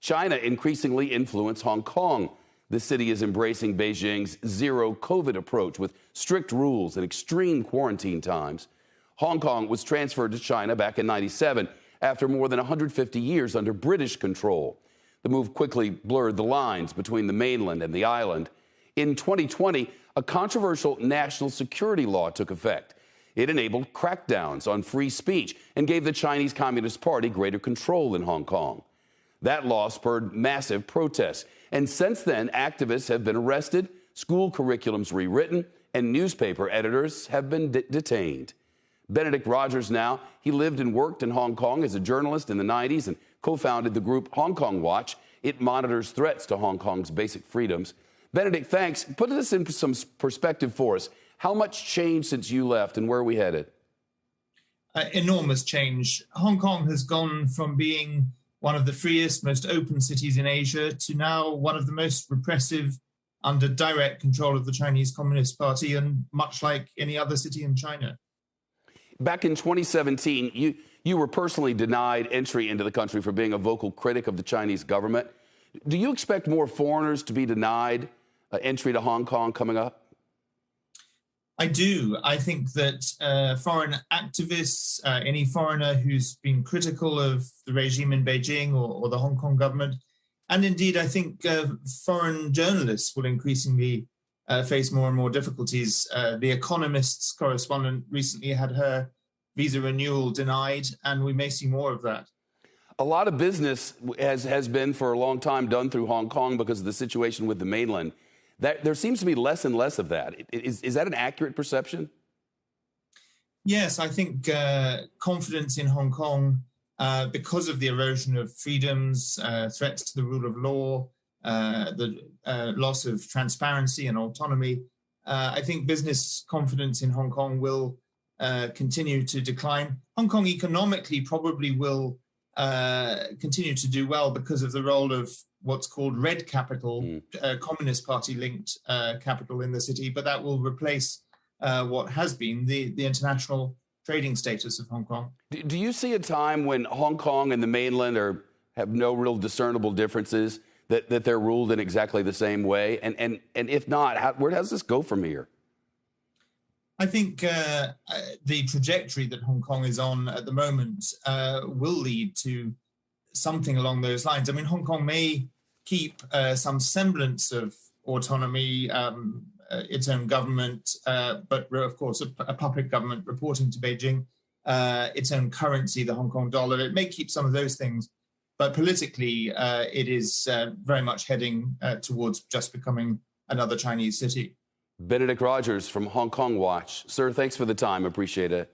China increasingly influenced Hong Kong. The city is embracing Beijing's zero COVID approach with strict rules and extreme quarantine times. Hong Kong was transferred to China back in '97 after more than 150 years under British control. The move quickly blurred the lines between the mainland and the island. In 2020, a controversial national security law took effect. It enabled crackdowns on free speech and gave the Chinese Communist Party greater control in Hong Kong. That law spurred massive protests, and since then, activists have been arrested, school curriculums rewritten, and newspaper editors have been detained. Benedict Rogers now, he lived and worked in Hong Kong as a journalist in the '90s and co-founded the group Hong Kong Watch. It monitors threats to Hong Kong's basic freedoms. Benedict, thanks. Put this in some perspective for us. How much changed since you left, and where are we headed? Enormous change. Hong Kong has gone from being one of the freest, most open cities in Asia to now one of the most repressive, under direct control of the Chinese Communist Party, and much like any other city in China. Back in 2017, you were personally denied entry into the country for being a vocal critic of the Chinese government. Do you expect more foreigners to be denied entry to Hong Kong coming up? I do. I think that foreign activists, any foreigner who's been critical of the regime in Beijing or the Hong Kong government, and indeed I think foreign journalists will increasingly face more and more difficulties. The Economist's correspondent recently had her visa renewal denied, and we may see more of that. A lot of business has been for a long time done through Hong Kong because of the situation with the mainland. There seems to be less and less of that. Is that an accurate perception? Yes, I think confidence in Hong Kong, because of the erosion of freedoms, threats to the rule of law, the loss of transparency and autonomy, I think business confidence in Hong Kong will continue to decline. Hong Kong economically probably will continue to do well because of the role of what's called red capital, Communist Party-linked capital in the city, but that will replace what has been the international trading status of Hong Kong. Do you see a time when Hong Kong and the mainland have no real discernible differences, that they're ruled in exactly the same way? And if not, where does this go from here? I think the trajectory that Hong Kong is on at the moment will lead to something along those lines. I mean, Hong Kong may keep some semblance of autonomy, its own government, but of course a puppet government reporting to Beijing, its own currency, the Hong Kong dollar. It may keep some of those things, but politically it is very much heading towards just becoming another Chinese city. Benedict Rogers from Hong Kong Watch. Sir, thanks for the time. Appreciate it.